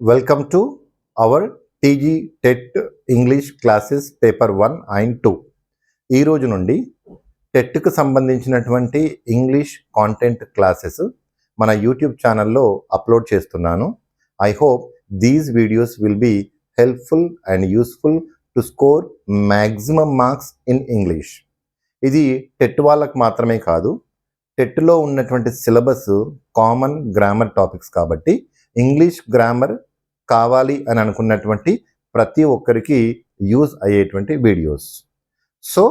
Welcome to our TG TET English classes paper 1 and 2. ఈ రోజు నుండి టెట్కు సంబంధించినటువంటి ఇంగ్లీష్ కాంటెంట్ క్లాసెస్ మన యూట్యూబ్ ఛానల్లో అప్లోడ్ చేస్తున్నాను. I hope these videos will be helpful and useful to score maximum marks in English. ఇది TET వాళ్ళకు మాత్రమే కాదు, టెట్లో ఉన్నటువంటి సిలబస్ కామన్ గ్రామర్ టాపిక్స్ కాబట్టి ఇంగ్లీష్ గ్రామర్ కావాలి అని అనుకున్నటువంటి ప్రతి ఒక్కరికి యూజ్ అయ్యేటువంటి వీడియోస్. సో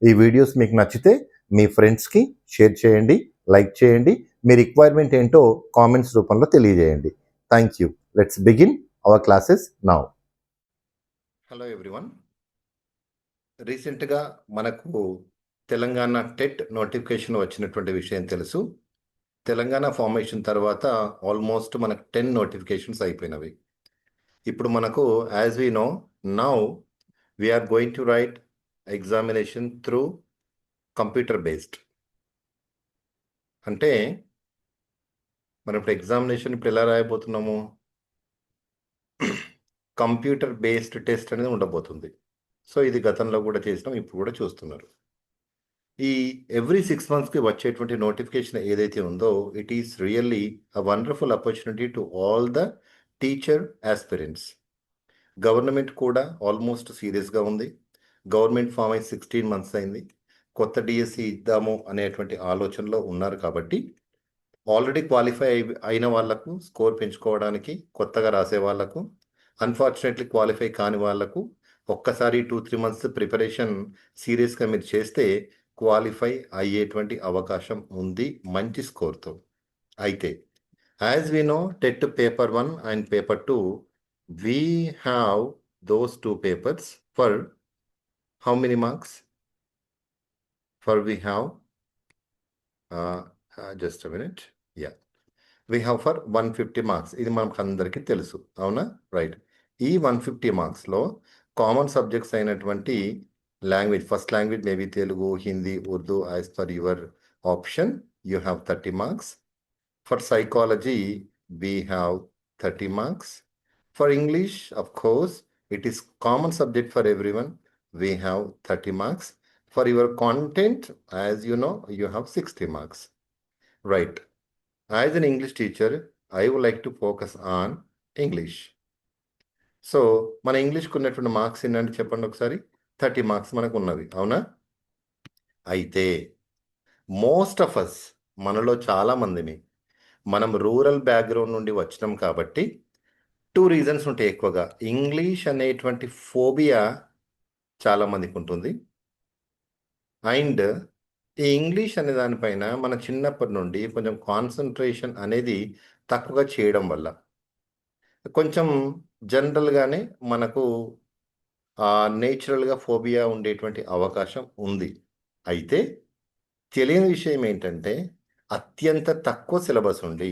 ఈ వీడియోస్ మీకు నచ్చితే మీ ఫ్రెండ్స్కి షేర్ చేయండి, లైక్ చేయండి, మీ రిక్వైర్మెంట్ ఏంటో కామెంట్స్ రూపంలో తెలియజేయండి. Thank you. Let's begin our classes now. Hello everyone. రీసెంట్గా మనకు తెలంగాణ టెట్ నోటిఫికేషన్ వచ్చినటువంటి విషయం తెలుసు. తెలంగాణ ఫార్మేషన్ తర్వాత ఆల్మోస్ట్ మనకు 10 నోటిఫికేషన్స్ అయిపోయినవి. ఇప్పుడు మనకు as we know now we are going to write examination through computer based. అంటే మనం ఇప్పుడు ఎగ్జామినేషన్ ఇప్పుడు ఎలా రాయబోతున్నాము, కంప్యూటర్ బేస్డ్ టెస్ట్ అనేది ఉండబోతుంది. సో ఇది గతంలో కూడా చేసినాం, ఇప్పుడు కూడా చూస్తున్నారు. ఈ ఎవ్రీ 6 monthsకి వచ్చేటువంటి నోటిఫికేషన్ ఏదైతే ఉందో it is really a wonderful opportunity to all the teacher aspirants. Government కూడా ఆల్మోస్ట్ సీరియస్గా ఉంది. గవర్నమెంట్ ఫామ్ అయి 16 months అయింది. కొత్త డిఎస్సి ఇద్దాము అనేటువంటి ఆలోచనలో ఉన్నారు. కాబట్టి ఆల్రెడీ క్వాలిఫై అయిన వాళ్లకు స్కోర్ పెంచుకోవడానికి, కొత్తగా రాసే వాళ్లకు, అన్ఫార్చునేట్లీ క్వాలిఫై కాని వాళ్లకు ఒక్కసారి 2-3 months ప్రిపరేషన్ సీరియస్గా మీరు చేస్తే క్వాలిఫై అయ్యేటువంటి అవకాశం ఉంది మంచి స్కోర్తో. అయితే as we no TET paper 1 and paper 2 we have those 2 papers for how many marks? For we have just a minute, yeah, we have for 150 marks. ఇది మనకు అందరికీ తెలుసు, అవునా? రైట్. ఈ 150 marksలో కామన్ సబ్జెక్ట్స్ అయినటువంటి language, first language maybe Telugu, Hindi, Urdu, as per your option, you have 30 marks. For psychology, we have 30 marks. For English, of course, it is common subject for everyone. We have 30 marks. For your content, as you know, you have 60 marks. Right. As an English teacher, I would like to focus on English. So, మన ఇంగ్లీష్కి ఉన్నటువంటి marks ఏంటంటే చెప్పండి ఒకసారి. 30 marks మనకు ఉన్నవి, అవునా? అయితే most of us, మనలో చాలా మందిని, మనం రూరల్ బ్యాక్గ్రౌండ్ నుండి వచ్చినాం కాబట్టి 2 reasons ఉంటాయి ఎక్కువగా. ఇంగ్లీష్ అనేటువంటి ఫోబియా చాలా మందికి ఉంటుంది. అండ్ ఈ ఇంగ్లీష్ అనే దానిపైన మన చిన్నప్పటి నుండి కొంచెం కాన్సన్ట్రేషన్ అనేది తక్కువగా చేయడం వల్ల కొంచెం జనరల్గానే మనకు నేచురల్గా ఫోబియా ఉండేటువంటి అవకాశం ఉంది. అయితే తెలియని విషయం ఏంటంటే అత్యంత తక్కువ సిలబస్ ఉండి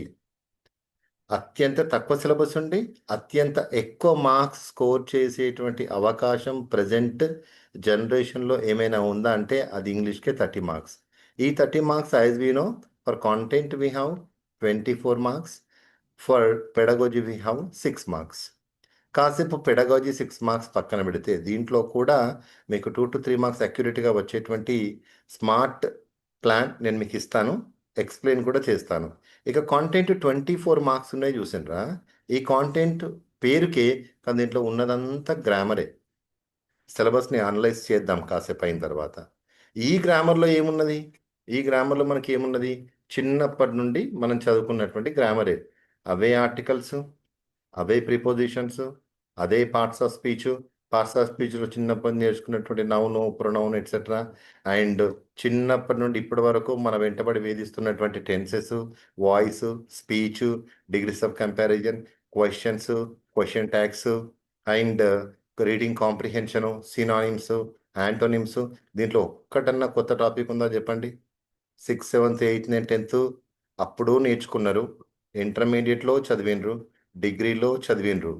అత్యంత ఎక్కువ మార్క్స్ స్కోర్ చేసేటువంటి అవకాశం ప్రజెంట్ జనరేషన్లో ఏమైనా ఉందా అంటే అది ఇంగ్లీష్కే 30 marks. ఈ 30 marks as we no for content we have 24 marks. For pedagogy we have 6 marks. కాసేపు పెడగాజీ 6 marks పక్కన పెడితే దీంట్లో కూడా మీకు 2 to 3 marks అక్యురేట్గా వచ్చేటువంటి స్మార్ట్ ప్లాన్ నేను మీకు ఇస్తాను, ఎక్స్ప్లెయిన్ కూడా చేస్తాను. ఇక కాంటెంట్ 24 marks ఉన్నాయి చూసినరా. ఈ కాంటెంట్ పేరుకే, కానీ దీంట్లో ఉన్నదంతా గ్రామరే. సిలబస్ని అనలైజ్ చేద్దాం కాసేపు అయిన తర్వాత. ఈ గ్రామర్లో ఏమున్నది? ఈ గ్రామర్లో మనకి ఏమున్నది? చిన్నప్పటి నుండి మనం చదువుకున్నటువంటి గ్రామరే. అవే ఆర్టికల్స్, అవే ప్రిపోజిషన్స్, అదే పార్ట్స్ ఆఫ్ స్పీచ్లో చిన్నప్పటి నేర్చుకున్నటువంటి నౌను, ప్రొనౌన్ ఎట్సెట్రా. అండ్ చిన్నప్పటి నుండి ఇప్పటి వరకు మన వెంటబడి వేధిస్తున్నటువంటి tenses, voice, speech, degrees of comparison, questions, question tags, and reading comprehension, synonyms, antonyms. దీంట్లో ఒక్కటన్నా కొత్త టాపిక్ ఉందా చెప్పండి? 6th, 7th, 8th, 9th, 10th అప్పుడు నేర్చుకున్నారు, ఇంటర్మీడియట్లో చదివినరు, డిగ్రీలో చదివినరు.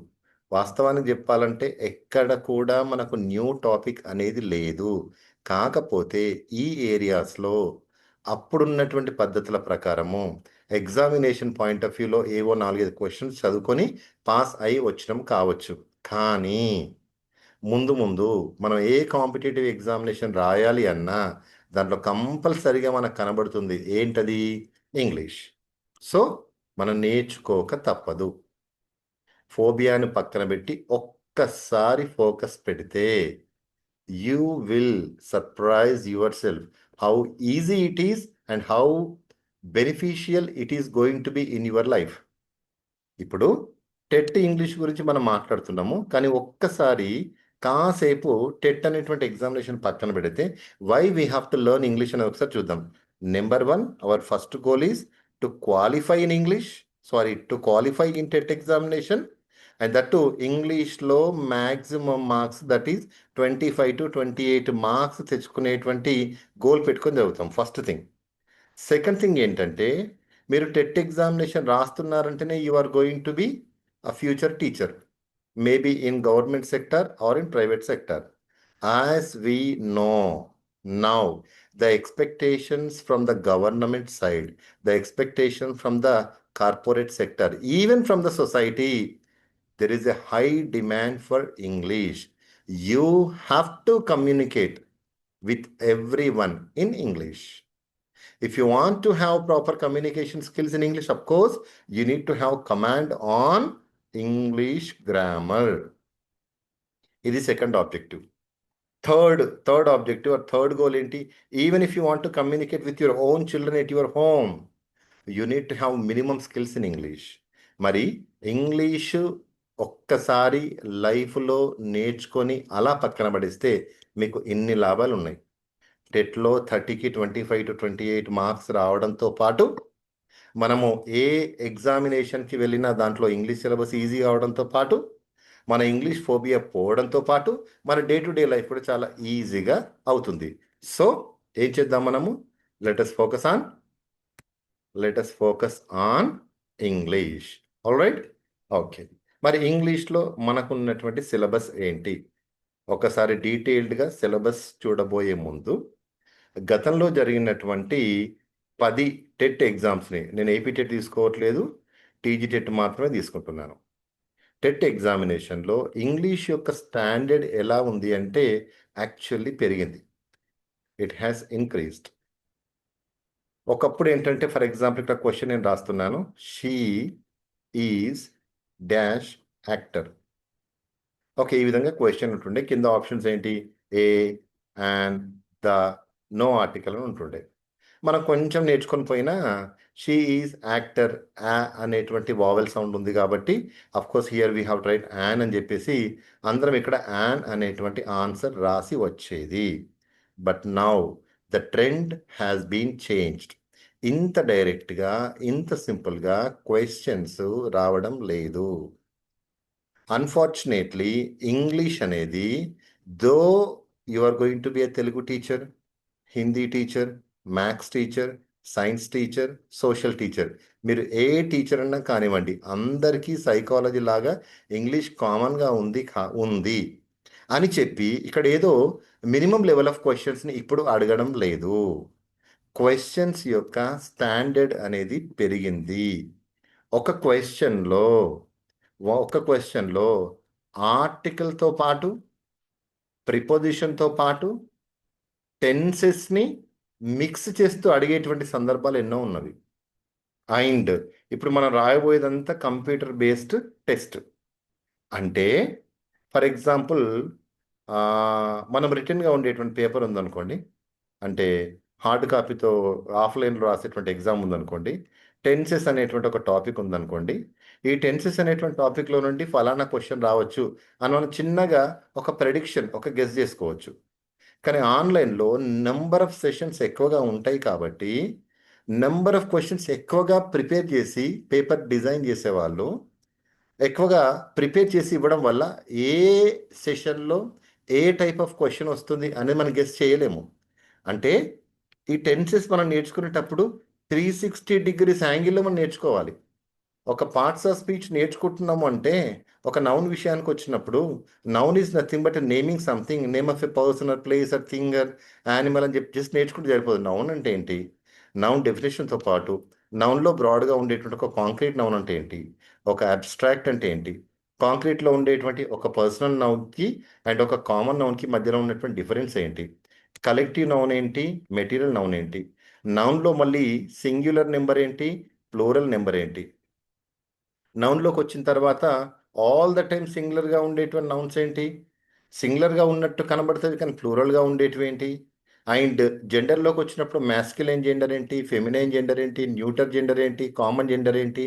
వాస్తవానికి చెప్పాలంటే ఎక్కడ కూడా మనకు న్యూ టాపిక్ అనేది లేదు. కాకపోతే ఈ ఏరియాస్లో అప్పుడున్నటువంటి పద్ధతుల ప్రకారము ఎగ్జామినేషన్ పాయింట్ ఆఫ్ వ్యూలో ఏవో 4-5 క్వశ్చన్స్ చదువుకొని పాస్ అయి వచ్చినాం కావచ్చు. కానీ ముందు ముందు మనం ఏ కాంపిటేటివ్ ఎగ్జామినేషన్ రాయాలి అన్నా దాంట్లో కంపల్సరీగా మనకు కనబడుతుంది ఏంటది? ఇంగ్లీష్. సో మనం నేర్చుకోక తప్పదు. ఫోబియాను పక్కన పెట్టి ఒక్కసారి ఫోకస్ పెడితే you will surprise your self how easy it is and how beneficial it is going to be in your life. ఇప్పుడు టెట్ ఇంగ్లీష్ గురించి మనం మాట్లాడుతున్నాము, కానీ ఒక్కసారి కాసేపు టెట్ అనేటువంటి ఎగ్జామినేషన్ పక్కన పెడితే why we have to learn English అని ఒకసారి చూద్దాం. Number 1, our first goal is to qualify in English, to qualify in TET examination, and that to ఇంగ్లీష్లో maximum marks that is 25 to 28 marks తెచ్చుకునేటువంటి goal పెట్టుకొని చదువుతాం. First thing. Second thing ఏంటంటే, మీరు TET examination రాస్తున్నారంటేనే you are going to be a future teacher, maybe in government sector or in private sector. As we know now, the expectations from the government side, the expectation from the corporate sector, even from the society, there is a high demand for English. You have to communicate with everyone in English. If you want to have proper communication skills in English, of course, you need to have command on English grammar. This is second objective. Third objective or third goal enti, even if you want to communicate with your own children at your home, you need to have minimum skills in English. Mari English ఒక్కసారి లైఫ్లో నేర్చుకొని అలా పక్కన పడిస్తే మీకు ఇన్ని లాభాలు ఉన్నాయి. టెట్లో 30కి 25 to 28 మార్క్స్ రావడంతో పాటు మనము ఏ ఎగ్జామినేషన్కి వెళ్ళినా దాంట్లో ఇంగ్లీష్ సిలబస్ ఈజీ అవడంతో పాటు మన ఇంగ్లీష్ ఫోబియా పోవడంతో పాటు మన డే టు డే లైఫ్ కూడా చాలా ఈజీగా అవుతుంది. సో ఏం చేద్దాం మనము? Let us focus on English. Alright, okay. మరి ఇంగ్లీష్లో మనకున్నటువంటి సిలబస్ ఏంటి? ఒకసారి డీటెయిల్డ్గా సిలబస్ చూడబోయే ముందు గతంలో జరిగినటువంటి 10 టెట్ ఎగ్జామ్స్ని, నేను ఏపీ టెట్ తీసుకోవట్లేదు, టీజీ టెట్ మాత్రమే తీసుకుంటున్నాను. టెట్ ఎగ్జామినేషన్లో ఇంగ్లీష్ యొక్క స్టాండర్డ్ ఎలా ఉంది అంటే యాక్చువల్లీ పెరిగింది. It has increased. ఒకప్పుడు ఏంటంటే, ఫర్ ఎగ్జాంపుల్ ఇక్కడ క్వశ్చన్ నేను రాస్తున్నాను, she is dash actor. Okay, ఈ విధంగా క్వశ్చన్ ఉంటుండే. కింద ఆప్షన్స్ ఏంటి? A, and, the, no article అని ఉంటుండే. మనం కొంచెం నేర్చుకొని పోయినా షీ ఈజ్ యాక్టర్ అనేటువంటి వావెల్ సౌండ్ ఉంది కాబట్టి of course here we have write an అని చెప్పేసి అందరం ఇక్కడ యాన్ అనేటువంటి ఆన్సర్ రాసి వచ్చేది. But now the trend has been changed. ఇంత డైరెక్ట్గా, ఇంత సింపుల్గా క్వశ్చన్స్ రావడం లేదు. అన్ఫార్చునేట్లీ ఇంగ్లీష్ అనేది, though you are going to be a Telugu teacher, Hindi teacher, maths teacher, science teacher, social teacher, మీరు ఏ టీచర్ అన్నా కానివ్వండి, అందరికీ సైకాలజీ లాగా ఇంగ్లీష్ కామన్గా ఉంది అని చెప్పి ఇక్కడ ఏదో మినిమం లెవెల్ ఆఫ్ క్వశ్చన్స్ని ఇప్పుడు అడగడం లేదు. క్వశ్చన్స్ యొక్క స్టాండర్డ్ అనేది పెరిగింది. ఒక క్వశ్చన్లో ఆర్టికల్తో పాటు, ప్రిపోజిషన్తో పాటు టెన్సెస్ని మిక్స్ చేస్తూ అడిగేటువంటి సందర్భాలు ఎన్నో ఉన్నవి. అండ్ ఇప్పుడు మనం రాయబోయేదంతా కంప్యూటర్ బేస్డ్ టెస్ట్. అంటే ఫర్ ఎగ్జాంపుల్ మనం రిటర్న్గా ఉండేటువంటి పేపర్ ఉందనుకోండి, అంటే హార్డ్ కాపీతో ఆఫ్లైన్లో రాసేటువంటి ఎగ్జామ్ ఉందనుకోండి, టెన్సెస్ అనేటువంటి ఒక టాపిక్ ఉందనుకోండి, ఈ టెన్సెస్ అనేటువంటి టాపిక్లో నుండి ఫలానా క్వశ్చన్ రావచ్చు అని మనం చిన్నగా ఒక ప్రెడిక్షన్, ఒక గెస్ చేసుకోవచ్చు. కానీ ఆన్లైన్లో నెంబర్ ఆఫ్ సెషన్స్ ఎక్కువగా ఉంటాయి కాబట్టి నెంబర్ ఆఫ్ క్వశ్చన్స్ ఎక్కువగా ప్రిపేర్ చేసి పేపర్ డిజైన్ చేసేవాళ్ళు ఎక్కువగా ప్రిపేర్ చేసి ఇవ్వడం వల్ల ఏ సెషన్లో ఏ టైప్ ఆఫ్ క్వశ్చన్ వస్తుంది అనేది మనం గెస్ చేయలేము. అంటే ఈ టెన్సెస్ మనం నేర్చుకునేటప్పుడు 360 degrees యాంగిల్లో మనం నేర్చుకోవాలి. ఒక పార్ట్స్ ఆఫ్ స్పీచ్ నేర్చుకుంటున్నాము అంటే ఒక నౌన్ విషయానికి వచ్చినప్పుడు noun is nothing but naming something, name of a person or place or thing or animal అని చెప్పి జస్ట్ నేర్చుకుంటూ సరిపోదు. నౌన్ అంటే ఏంటి, నౌన్ డెఫినేషన్తో పాటు నౌన్లో బ్రాడ్గా ఉండేటువంటి ఒక కాంక్రీట్ నౌన్ అంటే ఏంటి, ఒక అబ్స్ట్రాక్ట్ అంటే ఏంటి, కాంక్రీట్లో ఉండేటువంటి ఒక పర్సనల్ నౌన్కి అండ్ ఒక కామన్ నౌన్కి మధ్యలో ఉన్నటువంటి డిఫరెన్స్ ఏంటి, కలెక్టివ్ నౌన్ ఏంటి, మెటీరియల్ నౌన్ ఏంటి, నౌన్లో మళ్ళీ సింగ్యులర్ నెంబర్ ఏంటి, ప్లూరల్ నెంబర్ ఏంటి, నౌన్లోకి వచ్చిన తర్వాత ఆల్ ద టైమ్ సింగులర్గా ఉండేటువంటి నౌన్స్ ఏంటి, సింగులర్గా ఉన్నట్టు కనబడుతుంది కానీ ప్లూరల్గా ఉండేటివి ఏంటి, అండ్ జెండర్లోకి వచ్చినప్పుడు మ్యాస్కులైన్ జెండర్ ఏంటి, ఫెమినైన్ జెండర్ ఏంటి, న్యూటర్ జెండర్ ఏంటి, కామన్ జెండర్ ఏంటి,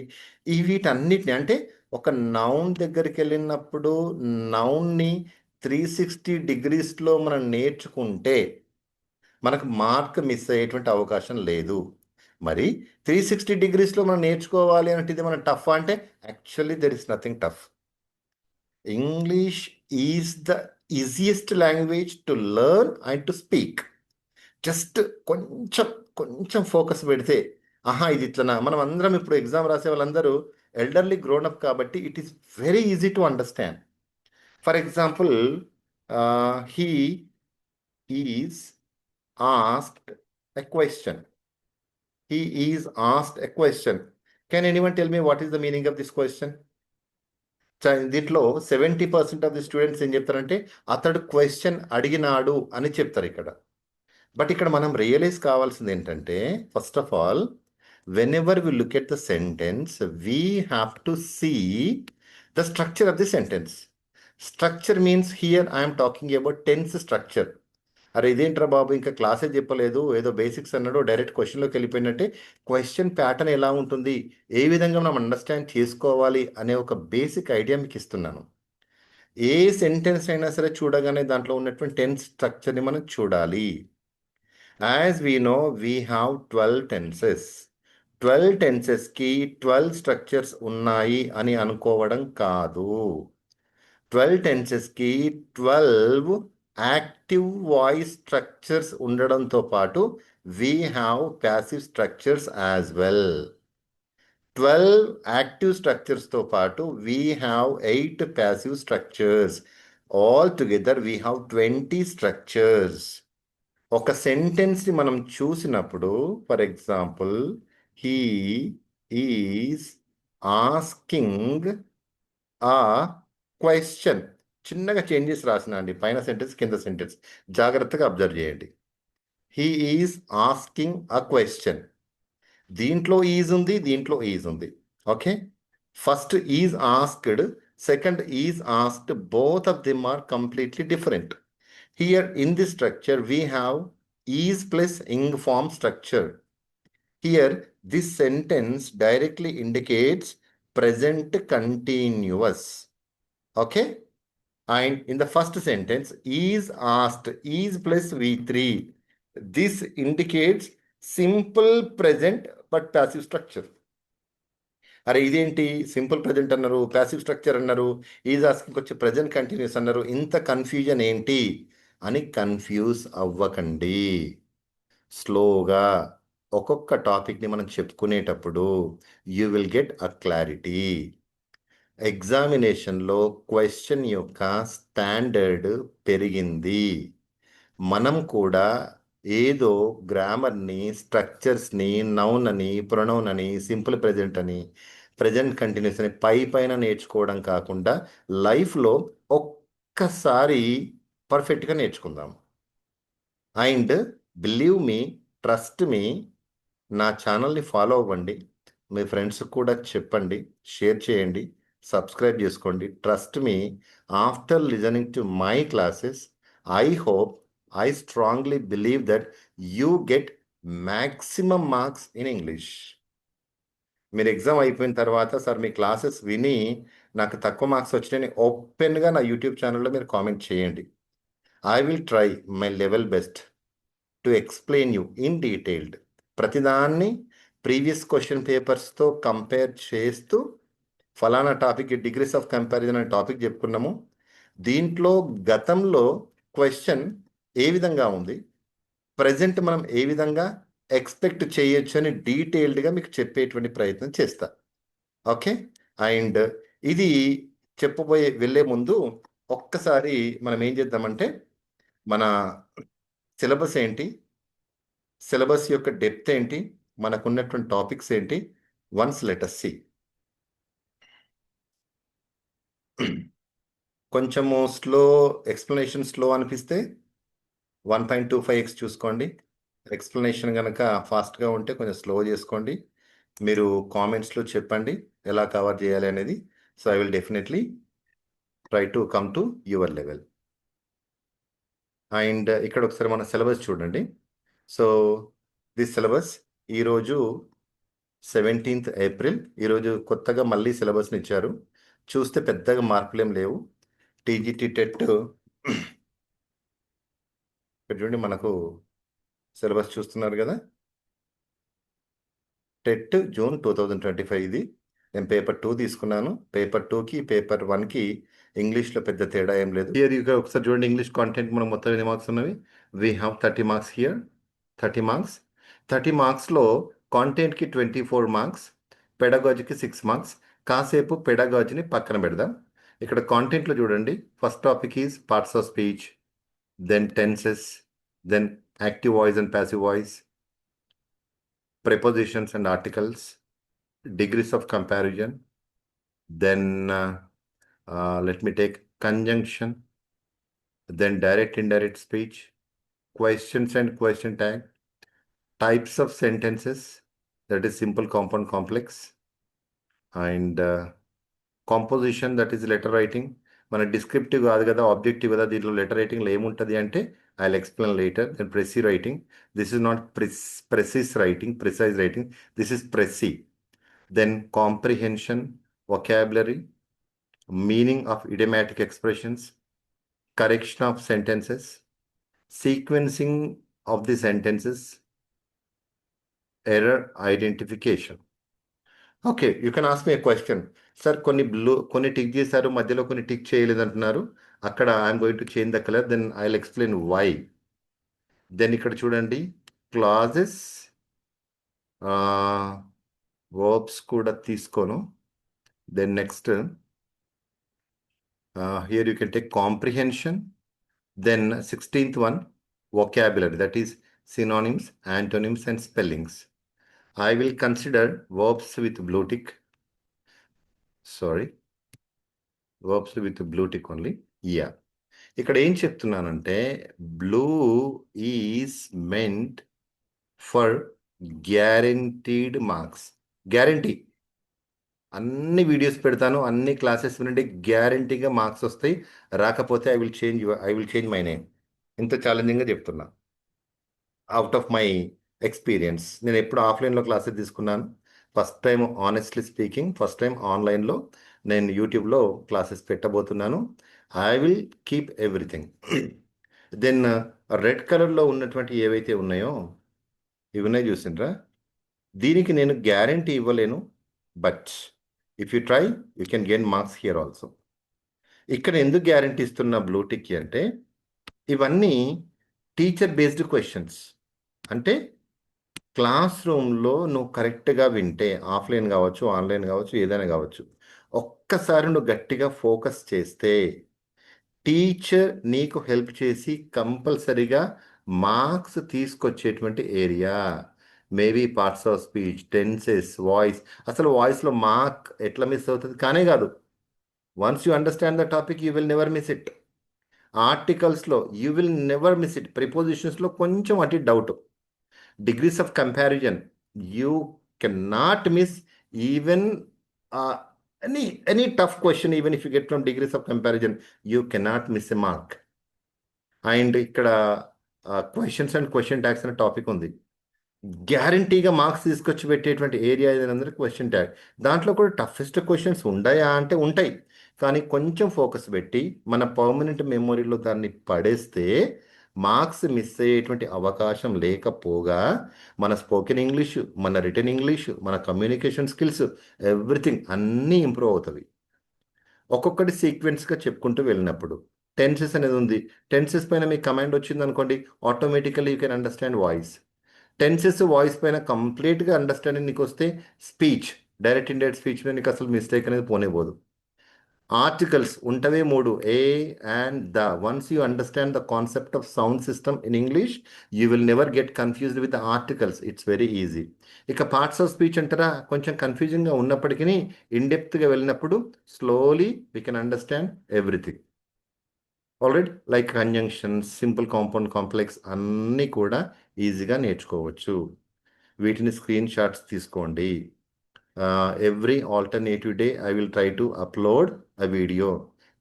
ఈ వీటన్నిటిని అంటే ఒక నౌన్ దగ్గరికి వెళ్ళినప్పుడు నౌన్ని 360 డిగ్రీస్లో మనం నేర్చుకుంటే మనకు మార్క్ మిస్ అయ్యేటువంటి అవకాశం లేదు. మరి 360 డిగ్రీస్లో మనం నేర్చుకోవాలి అంటే ఇది మన టఫ్ అంటే actually there is nothing tough. English is the easiest language to learn and to speak. Just కొంచెం కొంచెం ఫోకస్ పెడితే ఆహా ఇది ఇట్లనా, మనం అందరం ఇప్పుడు ఎగ్జామ్ రాసే వాళ్ళందరూ ఎల్డర్లీ గ్రోనప్ కాబట్టి it is very easy to understand. For example, he is asked a question. He is asked a question. Can anyone tell me what is the meaning of this question? దీంట్లో 70% of the students ఏం చెప్తారంటే అతడు question అడిగినాడు అని చెప్తారు ఇక్కడ. But ఇక్కడ మనం రియలైజ్ కావాల్సింది ఏంటంటే first of all whenever we look at the sentence we have to see the structure of the sentence. Structure means here I'm talking about tense structure. అరే ఇదేంట్రా బాబు ఇంకా క్లాసే చెప్పలేదు, ఏదో బేసిక్స్ అన్నాడు, డైరెక్ట్ క్వశ్చన్లోకి వెళ్ళిపోయినట్టే. క్వశ్చన్ ప్యాటర్న్ ఎలా ఉంటుంది, ఏ విధంగా మనం అండర్స్టాండ్ చేసుకోవాలి అనే ఒక బేసిక్ ఐడియా మీకు ఇస్తున్నాను. ఏ సెంటెన్స్ అయినా సరే చూడగానే దాంట్లో ఉన్నటువంటి టెన్స్ స్ట్రక్చర్ని మనం చూడాలి. As we no we have 12 tenses. 12 టెన్సెస్కి 12 structures ఉన్నాయి అని అనుకోవడం కాదు. 12 టెన్సెస్కి 12 యాక్టివ్ వాయిస్ స్ట్రక్చర్స్ ఉండడంతో పాటు we have passive structures as well. 12 active స్ట్రక్చర్స్తో పాటు we have 8 passive structures. All together we have 20 structures. ఒక సెంటెన్స్ని మనం చూసినప్పుడు for example he is asking a question, చిన్నగా చేంజెస్ రాసిన అండి, పైన సెంటెన్స్ కింద సెంటెన్స్ జాగ్రత్తగా అబ్జర్వ్ చేయండి. He is asking a question, దీంట్లో ఈజ్ ఉంది, దీంట్లో ఈజ్ ఉంది. Okay, first is asked, second is asked, both of them are completely different. Here in the structure we have is plus ing form structure. Here, this sentence directly indicates present continuous. Okay? And in the first sentence, is asked, is plus V3. This indicates simple present but passive structure. అరే ఇదేంటి simple present అన్నారు, passive structure అన్నారు, is asking వచ్చి present continuous అన్నారు, ఇంత confusion ఏంటి అని confuse అవ్వకండి. స్లోగా ఒక్కొక్క టాపిక్ని మనం చెప్పుకునేటప్పుడు you will get a clarity. ఎగ్జామినేషన్లో క్వశ్చన్ యొక్క స్టాండర్డ్ పెరిగింది. మనం కూడా ఏదో గ్రామర్ని, స్ట్రక్చర్స్ని, నౌన్ అని, ప్రొనౌన్ అని, సింపుల్ ప్రెజెంట్ అని, ప్రెజెంట్ కంటిన్యూస్ అని పైన నేర్చుకోవడం కాకుండా లైఫ్లో ఒక్కసారి పర్ఫెక్ట్గా నేర్చుకుందాం. And believe me, trust me, నా ఛానల్ని ఫాలో అవ్వండి, మీ ఫ్రెండ్స్కి కూడా చెప్పండి, షేర్ చేయండి, సబ్స్క్రైబ్ చేసుకోండి. Trust me, after listening to my classes I hope, I strongly believe that you get maximum marks in English. మీరు ఎగ్జామ్ అయిపోయిన తర్వాత సార్ మీ క్లాసెస్ విని నాకు తక్కువ మార్క్స్ వచ్చినాయని ఓపెన్గా నా యూట్యూబ్ ఛానల్లో మీరు కామెంట్ చేయండి. I will try my level best to explain you in detailed. ప్రతిదాన్ని ప్రీవియస్ క్వశ్చన్ పేపర్స్తో కంపేర్ చేస్తూ ఫలానా టాపిక్ డిగ్రీస్ ఆఫ్ కంపారిజన్ అనే టాపిక్ చెప్పుకున్నాము. దీంట్లో గతంలో క్వశ్చన్ ఏ విధంగా ఉంది, ప్రజెంట్ మనం ఏ విధంగా ఎక్స్పెక్ట్ చేయొచ్చు అని డీటెయిల్డ్గా మీకు చెప్పేటువంటి ప్రయత్నం చేస్తా. ఓకే, అండ్ ఇది వెళ్ళే ముందు ఒక్కసారి మనం ఏం చేద్దామంటే మన సిలబస్ ఏంటి, సిలబస్ యొక్క డెప్త్ ఏంటి, మనకున్నటువంటి టాపిక్స్ ఏంటి? Once let us see. కొంచెము ఎక్స్ప్లెనేషన్ స్లో అనిపిస్తే 1.25x చూసుకోండి. ఎక్స్ప్లెనేషన్ కనుక ఫాస్ట్గా ఉంటే కొంచెం స్లో చేసుకోండి. మీరు కామెంట్స్లో చెప్పండి ఎలా కవర్ చేయాలి అనేది. So I will definitely try to come to your level. And ఇక్కడ ఒకసారి మన సిలబస్ చూడండి. సో దిస్ సిలబస్ ఈరోజు 17th ఏప్రిల్. ఈరోజు కొత్తగా మళ్ళీ సిలబస్ని ఇచ్చారు. చూస్తే పెద్దగా మార్పులేం లేవు. టీజీటీ టెట్ ఇక్కడ చూడండి, మనకు సిలబస్ చూస్తున్నారు కదా. టెట్ జూన్ 2025 ఇది. నేను పేపర్ 2 తీసుకున్నాను. పేపర్ 2కి పేపర్ 1కి ఇంగ్లీష్లో పెద్ద తేడా ఏం లేదు. హియర్ ఇక ఒకసారి చూడండి, ఇంగ్లీష్ కాంటెంట్ మనం మొత్తం ఎన్ని మార్క్స్ ఉన్నవి? We have 30 marks here. 30 marks. 30 మార్క్స్లో కాంటెంట్కి 24 మార్క్స్, పెడగాజీకి 6 మార్క్స్. కాసేపు పెడగాజీని పక్కన పెడదాం. ఇక్కడ కాంటెంట్లో చూడండి, first topic is parts of speech, then tenses, then active voice and passive voice, prepositions and articles, degrees of comparison, then let me take conjunction, then direct indirect speech, questions and question tag, types of sentences, that is simple, compound, complex, and composition, that is letter writing. మన descriptive కాదు కదా, objective కదా. దీంట్లో letter రైటింగ్లో ఏముంటుంది అంటే I will explain later. Then precis writing. This is not precise writing. This is precis. Then comprehension, vocabulary, meaning of idiomatic expressions, correction of sentences, sequencing of the sentences, error identification. Okay, you can ask me a question. Sir కొన్ని tick చేశారు, మధ్యలో కొన్ని tick చేయలేదు అంటున్నారు. అక్కడ I'm going to change the colour, then I will explain why. Then ఇక్కడ చూడండి, clauses, verbs కూడా తీసుకోను. Then next here you can take comprehension. Then 16th one, vocabulary, that is synonyms, antonyms and spellings. I will consider verbs with blue tick. Verbs with blue tick only. Yeah. ఇక్కడ ఏం చెప్తున్నానంటే, blue is meant for guaranteed marks. Guarantee. అన్ని videos పెడతాను, అన్ని classes వినండి, గ్యారంటీగా marks వస్తాయి. రాకపోతే I will change my name. ఇంత ఛాలెంజింగ్గా చెప్తున్నా, అవుట్ ఆఫ్ మై ఎక్స్పీరియన్స్. నేను ఎప్పుడు ఆఫ్లైన్లో క్లాసెస్ తీసుకున్నాను. First time, honestly speaking, first time ఆన్లైన్లో నేను యూట్యూబ్లో క్లాసెస్ పెట్టబోతున్నాను. I will keep everything. Then red కలర్లో ఉన్నటువంటి ఏవైతే ఉన్నాయో ఇవి ఉన్నాయి, చూసిండ్రా. దీనికి నేను గ్యారంటీ ఇవ్వలేను, but if you try you can gain marks here also. ఇక్కడ ఎందుకు గ్యారంటీ ఇస్తున్న బ్లూటిక్ అంటే, ఇవన్నీ టీచర్ బేస్డ్ క్వశ్చన్స్. అంటే క్లాస్ రూమ్లో నువ్వు కరెక్ట్గా వింటే, ఆఫ్లైన్ కావచ్చు, ఆన్లైన్ కావచ్చు, ఏదైనా కావచ్చు, ఒక్కసారి నువ్వు గట్టిగా ఫోకస్ చేస్తే టీచర్ నీకు హెల్ప్ చేసి కంపల్సరీగా మార్క్స్ తీసుకొచ్చేటువంటి area. Maybe parts of speech, tenses, voice. అసలు వాయిస్లో మార్క్ ఎట్లా మిస్ అవుతుంది కానే కాదు. Once you understand the topic you will never miss it. ఆర్టికల్స్లో you will never miss it. ప్రిపోజిషన్స్లో కొంచెం అటు doubt. Degrees of comparison you can not miss. Even any tough question, even if you get from degrees of comparison, you cannot miss a mark. And ఇక్కడ questions and question tags అనే topic ఉంది. గ్యారంటీగా marks తీసుకొచ్చి పెట్టేటువంటి area ఏదైనా question tag. దాంట్లో కూడా toughest questions ఉన్నాయా అంటే ఉంటాయి, కానీ కొంచెం ఫోకస్ పెట్టి మన పర్మనెంట్ మెమొరీలో దాన్ని పడేస్తే మార్క్స్ మిస్ అయ్యేటువంటి అవకాశం లేకపోగా మన స్పోకెన్ ఇంగ్లీష్, మన రిటర్న్ ఇంగ్లీష్, మన కమ్యూనికేషన్ స్కిల్స్, ఎవ్రీథింగ్ అన్నీ ఇంప్రూవ్ అవుతుంది. ఒక్కొక్కటి సీక్వెన్స్గా చెప్పుకుంటూ వెళ్ళినప్పుడు. టెన్సెస్ అనేది ఉంది. టెన్సెస్ పైన మీకు కమాండ్ వచ్చింది అనుకోండి, automatically you can understand voice. Tenses, voice పైన కంప్లీట్గా అండర్స్టాండింగ్ నీకు వస్తే స్పీచ్, డైరెక్ట్ ఇండైరెక్ట్ స్పీచ్ మీద నీకు అసలు మిస్టేక్ అనేది పోనే పోదు. ఆర్టికల్స్ ఉంటవే మూడు, ఏ and the. Once you understand the concept of sound system in English, you will never get confused with the articles. It's very easy. ఇక పార్ట్స్ ఆఫ్ స్పీచ్ అంటారా, కొంచెం కన్ఫ్యూజింగ్గా ఉన్నప్పటికీ ఇన్డెప్త్గా వెళ్ళినప్పుడు slowly we can understand everything. Already like conjunctions, simple compound complex అన్నీ కూడా ఈజీగా నేర్చుకోవచ్చు. వీటిని స్క్రీన్ షాట్స్ తీసుకోండి. Every alternative day I will try to upload a video.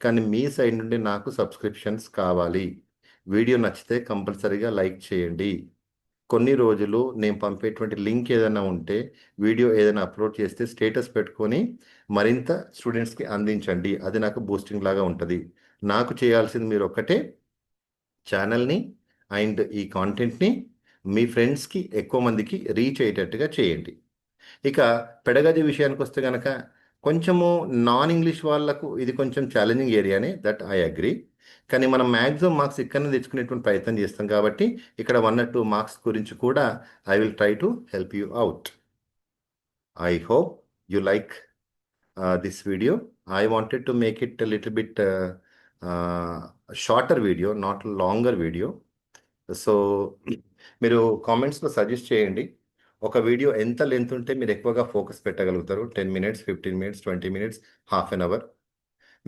కానీ మీ సైడ్ నుండి నాకు సబ్స్క్రిప్షన్స్ కావాలి. వీడియో నచ్చితే కంపల్సరీగా లైక్ చేయండి. కొన్ని రోజులు నేను పంపేటువంటి లింక్ ఏదైనా ఉంటే, వీడియో ఏదైనా అప్లోడ్ చేస్తే స్టేటస్ పెట్టుకొని మరింత స్టూడెంట్స్కి అందించండి. అది నాకు బూస్టింగ్ లాగా ఉంటుంది. నాకు చేయాల్సింది మీరు ఒక్కటే, ఛానల్ని అండ్ ఈ కాంటెంట్ని మీ ఫ్రెండ్స్కి ఎక్కువ మందికి రీచ్ అయ్యేటట్టుగా చేయండి. ఇక పెడగజి విషయానికి వస్తే కనుక కొంచెము నాన్ ఇంగ్లీష్ వాళ్ళకు ఇది కొంచెం ఛాలెంజింగ్ ఏరియానే, దట్ ఐ అగ్రీ. కానీ మనం మ్యాక్సిమం మార్క్స్ ఇక్కడనే తెచ్చుకునేటువంటి ప్రయత్నం చేస్తాం కాబట్టి ఇక్కడ 1 or 2 మార్క్స్ గురించి కూడా I will try to help you out. I hope you like this video. I wanted to make it little bit shorter video, not longer video. So మీరు కామెంట్స్లో సజెస్ట్ చేయండి, ఒక వీడియో ఎంత లెంత్ ఉంటే మీరు ఎక్కువగా ఫోకస్ పెట్టగలుగుతారు. 10 minutes, 15 minutes, 20 minutes, half an hour.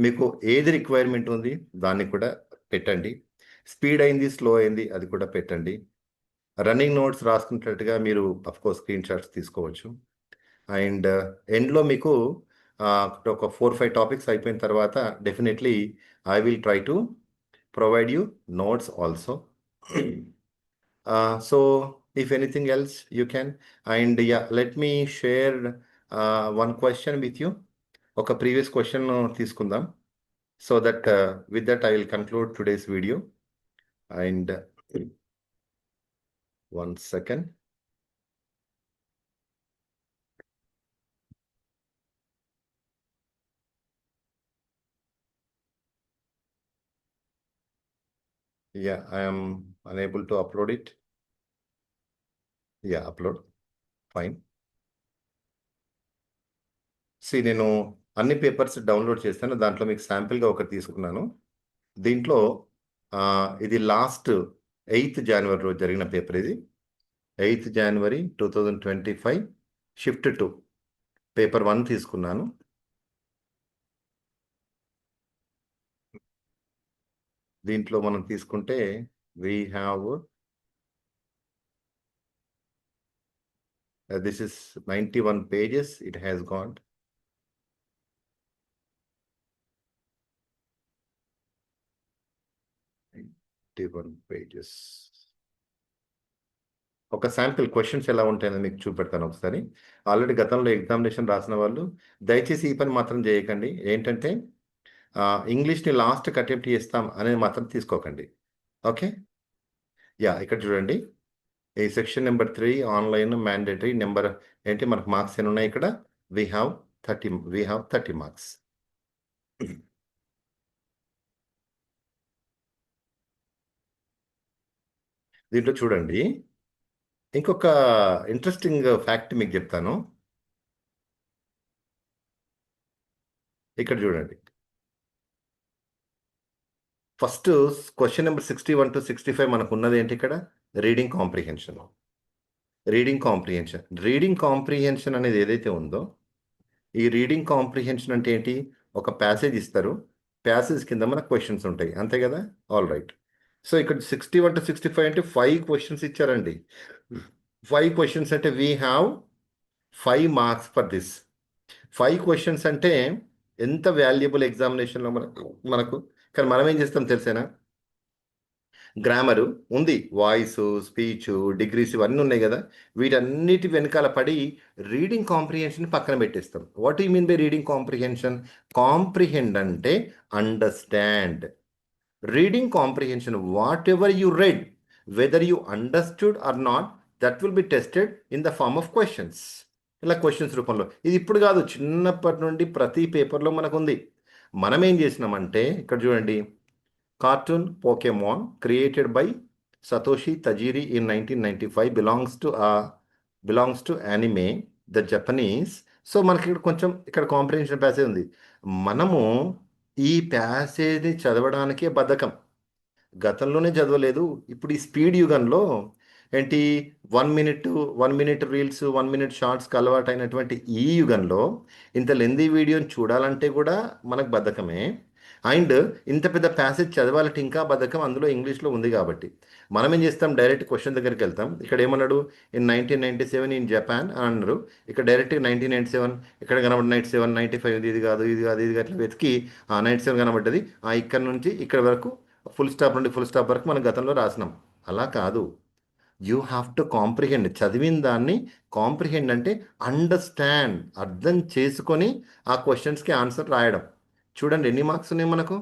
మీకు ఏది రిక్వైర్మెంట్ ఉంది దాన్ని కూడా పెట్టండి. స్పీడ్ అయింది, స్లో అయింది అది కూడా పెట్టండి. రన్నింగ్ నోట్స్ రాసుకున్నట్టుగా మీరు అఫ్కోర్స్ స్క్రీన్ షాట్స్ తీసుకోవచ్చు. అండ్ ఎండ్లో మీకు ఒక 4-5 టాపిక్స్ అయిపోయిన తర్వాత definitely I will try to provide you notes also. So if anything else you can. And yeah, let me share one question with you. ఒక previous question తీసుకుందాం. So that with that I will conclude today's video. And 1 second. Yeah, I am unable to upload it. Yeah, upload. Fine. నేను అన్ని papers download చేస్తాను. దాంట్లో మీకు శాంపిల్గా ఒకటి తీసుకున్నాను. దీంట్లో ఇది లాస్ట్ 8th January రోజు జరిగిన పేపర్. ఇది 8th January 2025 షిఫ్ట్ 2 పేపర్ 1 తీసుకున్నాను. దీంట్లో మనం తీసుకుంటే we have this is 91 pages it has got. pages. ఒక శాంపిల్ క్వశ్చన్స్ ఎలా ఉంటాయని మీకు చూపెడతాను ఒకసారి. ఆల్రెడీ గతంలో ఎగ్జామినేషన్ రాసిన వాళ్ళు దయచేసి ఈ పని మాత్రం చేయకండి. ఏంటంటే ఇంగ్లీష్ని లాస్ట్కి అటెంప్ట్ చేస్తాం అనేది మాత్రం తీసుకోకండి. ఓకే, యా ఇక్కడ చూడండి, ఈ section number 3 online mandatory number ఏంటి, మనకు మార్క్స్ ఎన్ని ఉన్నాయి ఇక్కడ? We have 30 marks. దీంట్లో చూడండి, ఇంకొక ఇంట్రెస్టింగ్ ఫ్యాక్ట్ మీకు చెప్తాను. ఇక్కడ చూడండి, ఫస్ట్ క్వశ్చన్ నెంబర్ 61 to 65 మనకు ఉన్నది ఏంటి ఇక్కడ? Reading comprehension. రీడింగ్ కాంప్రిహెన్షన్ అనేది ఏదైతే ఉందో, ఈ రీడింగ్ కాంప్రిహెన్షన్ అంటే ఏంటి? ఒక ప్యాసేజ్ ఇస్తారు, ప్యాసేజ్ కింద మన క్వశ్చన్స్ ఉంటాయి, అంతే కదా? All right. సో ఇక్కడ 61 to 65 అంటే 5 క్వశ్చన్స్ ఇచ్చారండి. 5 క్వశ్చన్స్ అంటే we have 5 marks for this. 5 questions అంటే ఎంత వాల్యుబుల్ ఎగ్జామినేషన్లో మనకు. కానీ మనం ఏం చేస్తాం తెలిసేనా? గ్రామరు ఉంది, వాయిస్, స్పీచ్, డిగ్రీస్ ఇవన్నీ ఉన్నాయి కదా, వీటన్నిటి వెనకాల పడి రీడింగ్ కాంప్రిహెన్షన్ పక్కన పెట్టేస్తాం. What you mean by reading comprehension? Comprehend అంటే understand. Reading comprehension, whatever you read, whether you understood or not, that will be tested in the form of questions. ఇలా క్వశ్చన్స్ రూపంలో. ఇది ఇప్పుడు కాదు, చిన్నప్పటి నుండి ప్రతి పేపర్లో మనకు ఉంది. మనం ఏం చేసినామంటే ఇక్కడ చూడండి, cartoon Pokemon created by Satoshi Tajiri in 1995 belongs to anime the Japanese. సో మనకి ఇక్కడ కొంచెం ఇక్కడ కాంప్రిహెన్షన్ ప్యాసేజ్ ఉంది. మనము ఈ ప్యాసేజ్ని చదవడానికే బద్ధకం. గతంలోనే చదవలేదు. ఇప్పుడు ఈ స్పీడ్ యుగంలో ఏంటి 1 మినిట్ రీల్స్ 1 మినిట్ షార్ట్స్కి అలవాటైనటువంటి ఈ యుగంలో ఇంత లెందీ వీడియోని చూడాలంటే కూడా మనకు బద్ధకమే. అండ్ ఇంత పెద్ద ప్యాసేజ్ చదవాలంటే ఇంకా బద్ధకం, అందులో ఇంగ్లీష్లో ఉంది కాబట్టి. మనం ఏం చేస్తాం, డైరెక్ట్ క్వశ్చన్ దగ్గరికి వెళ్తాం. ఇక్కడ ఏమన్నాడు, ఇన్ 1997 ఇన్ జపాన్ అని అన్నారు. ఇక్కడ డైరెక్ట్ 1997 ఇక్కడ కనబడి 97 95 ఇది కాదు ఇది కాదు ఇది అట్లా వెతికి 97 కనబడ్డది, ఇక్కడ నుంచి ఇక్కడ వరకు ఫుల్ స్టాప్ నుండి ఫుల్ స్టాప్ వరకు మనం గతంలో రాసినాం. అలా కాదు. You have to comprehend. చదివిన దాన్ని కాంప్రిహెండ్ అంటే అండర్స్టాండ్, అర్థం చేసుకొని ఆ క్వశ్చన్స్కి ఆన్సర్ రాయడం. చూడండి ఎన్ని మార్క్స్ ఉన్నాయి మనకు.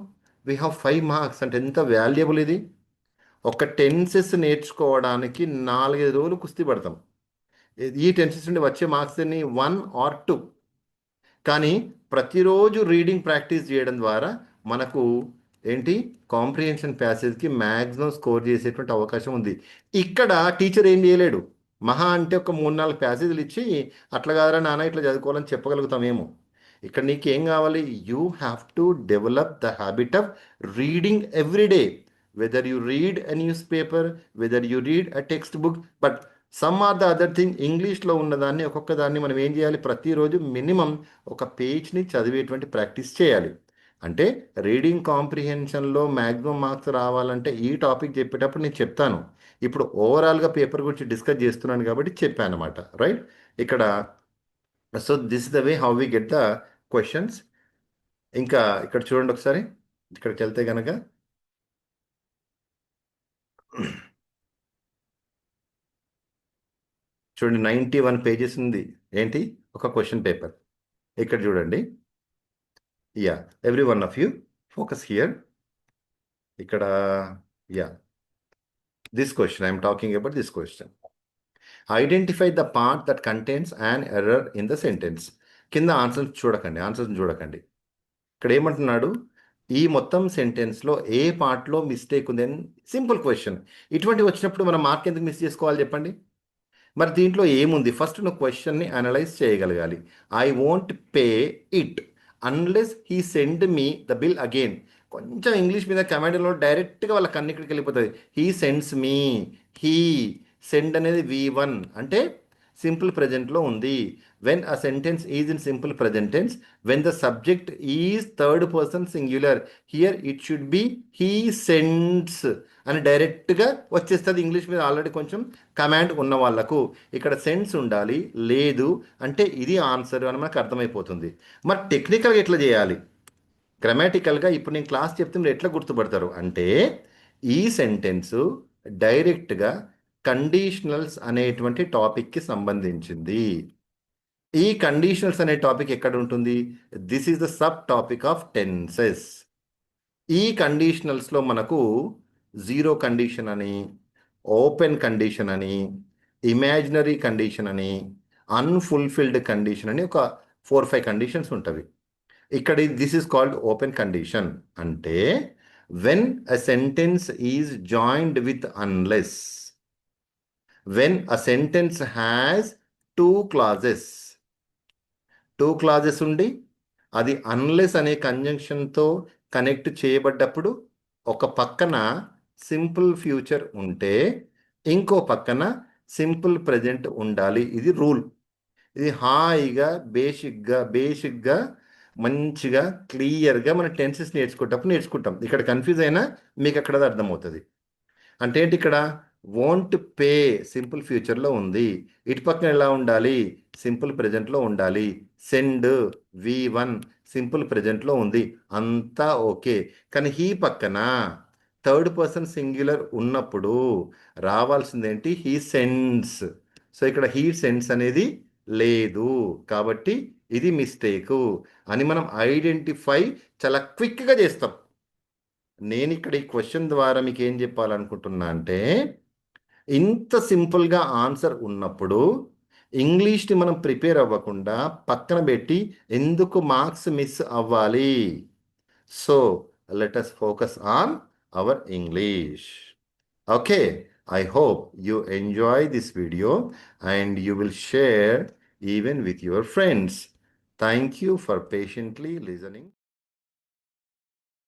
We have 5 marks. అంటే ఎంత వాల్యుబుల్ ఇది. ఒక టెన్సెస్ నేర్చుకోవడానికి 4-5 రోజులు కుస్తీ పడతాం. ఈ టెన్సెస్ నుండి వచ్చే మార్క్స్ అన్ని 1 or 2. కానీ ప్రతిరోజు రీడింగ్ ప్రాక్టీస్ చేయడం ద్వారా మనకు ఏంటి కాంప్రిహెన్షన్ ప్యాసేజ్కి మ్యాక్సిమం స్కోర్ చేసేటువంటి అవకాశం ఉంది. ఇక్కడ టీచర్ ఏం చేయలేడు. మహా అంటే ఒక 3-4 ప్యాసేజ్లు ఇచ్చి అట్లా కాదరా నాన్న ఇట్లా చదువుకోవాలని చెప్పగలుగుతామేమో. ఇక్కడ నీకేం కావాలి, you have to develop the habit of reading every day. Whether you read a newspaper, whether you read a textbook, but some are the other thing. ఇంగ్లీష్లో ఉన్నదాన్ని ఒక్కొక్క దాన్ని మనం ఏం చేయాలి, ప్రతిరోజు మినిమం ఒక పేజ్ని చదివేటువంటి ప్రాక్టీస్ చేయాలి. అంటే రీడింగ్ కాంప్రిహెన్షన్లో మ్యాక్సిమం మార్క్స్ రావాలంటే ఈ టాపిక్ చెప్పేటప్పుడు నేను చెప్తాను. ఇప్పుడు ఓవరాల్గా పేపర్ గురించి డిస్కస్ చేస్తున్నాను కాబట్టి చెప్పాను అనమాట. రైట్. ఇక్కడ so this is the way how we get the questions. ఇంకా ఇక్కడ చూడండి ఒకసారి, ఇక్కడికి వెళ్తే కనుక చూడండి 91 పేజెస్ ఉంది. ఏంటి, ఒక క్వశ్చన్ పేపర్. ఇక్కడ చూడండి. Yeah, every one of you focus here. ఇక్కడ yeah, this question I'm talking about this question. Identify the part that contains an error in the sentence. కింద ఆన్సర్స్ చూడకండి. ఇక్కడ ఏమంటున్నాడు, ఈ మొత్తం సెంటెన్స్లో ఏ పార్ట్లో మిస్టేక్ ఉంది అని సింపుల్ క్వశ్చన్. ఇటువంటి వచ్చినప్పుడు మనం మార్క్ ఎందుకు మిస్ చేసుకోవాలి చెప్పండి. మరి దీంట్లో ఏముంది, ఫస్ట్ నువ్వు క్వశ్చన్ని అనలైజ్ చేయగలగాలి. I won't pay it unless he send me the bill again. కొంచెం ఇంగ్లీష్ మీద కమాండ్లో డైరెక్ట్గా వాళ్ళ కన్నిక్కడికి వెళ్ళిపోతుంది. He sends me, he send అనేది V1 అంటే సింపుల్ ప్రజెంట్లో ఉంది. When a sentence is in simple present tense, when the subject is third person singular, here it should be he sends అని డైరెక్ట్గా వచ్చేస్తుంది. ఇంగ్లీష్ మీద ఆల్రెడీ కొంచెం కమాండ్ ఉన్న వాళ్ళకు ఇక్కడ సెండ్స్ ఉండాలి, లేదు అంటే ఇది ఆన్సర్ అని మనకు అర్థమైపోతుంది. మరి టెక్నికల్గా ఎట్లా చేయాలి, గ్రామాటికల్గా ఇప్పుడు నేను క్లాస్ చెప్తే మీరు ఎట్లా గుర్తుపడతారు అంటే, ఈ సెంటెన్సు డైరెక్ట్గా కండిషనల్స్ అనేటువంటి టాపిక్కి సంబంధించింది. ఈ కండిషనల్స్ అనే టాపిక్ ఎక్కడ ఉంటుంది, this is the subtopic of tenses. ఈ కండిషనల్స్లో మనకు జీరో కండిషన్ అని, ఓపెన్ కండిషన్ అని, ఇమాజినరీ కండిషన్ అని, అన్ఫుల్ఫిల్డ్ కండిషన్ అని ఒక 4-5 కండిషన్స్ ఉంటుంది. ఇక్కడ this is called open condition. అంటే when a sentence is joined with unless, when a sentence has 2 clauses ఉండి అది అన్లెస్ అనే కంజంక్షన్తో కనెక్ట్ చేయబడ్డప్పుడు ఒక పక్కన సింపుల్ ఫ్యూచర్ ఉంటే ఇంకో పక్కన సింపుల్ ప్రజెంట్ ఉండాలి. ఇది రూల్. ఇది హాయిగా బేసిక్గా మంచిగా క్లియర్గా మన టెన్సెస్ నేర్చుకుంటాం. ఇక్కడ కన్ఫ్యూజ్ అయినా మీకు అక్కడ అర్థమవుతుంది. అంటే ఏంటి, ఇక్కడ వోంట్ పే సింపుల్ ఫ్యూచర్లో ఉంది, ఇటు పక్కన ఎలా ఉండాలి, సింపుల్ ప్రజెంట్లో ఉండాలి. సెండ్ V1 సింపుల్ ప్రజెంట్లో ఉంది, అంతా ఓకే. కానీ హీ పక్కన థర్డ్ పర్సన్ సింగ్యులర్ ఉన్నప్పుడు రావాల్సిందేంటి, హీ సెండ్స్. సో ఇక్కడ హీ సెండ్స్ అనేది లేదు, కాబట్టి ఇది మిస్టేకు అని మనం ఐడెంటిఫై చాలా క్విక్గా చేస్తాం. నేను ఇక్కడ ఈ క్వశ్చన్ ద్వారా మీకు ఏం చెప్పాలనుకుంటున్నా అంటే, ఇంత సింపుల్గా ఆన్సర్ ఉన్నప్పుడు ఇంగ్లీష్ని మనం ప్రిపేర్ అవ్వకుండా పక్కన పెట్టి ఎందుకు మార్క్స్ మిస్ అవ్వాలి. So let us focus on our English. Okay, I hope you enjoy this video and you will share even with your friends. Thank you for patiently listening.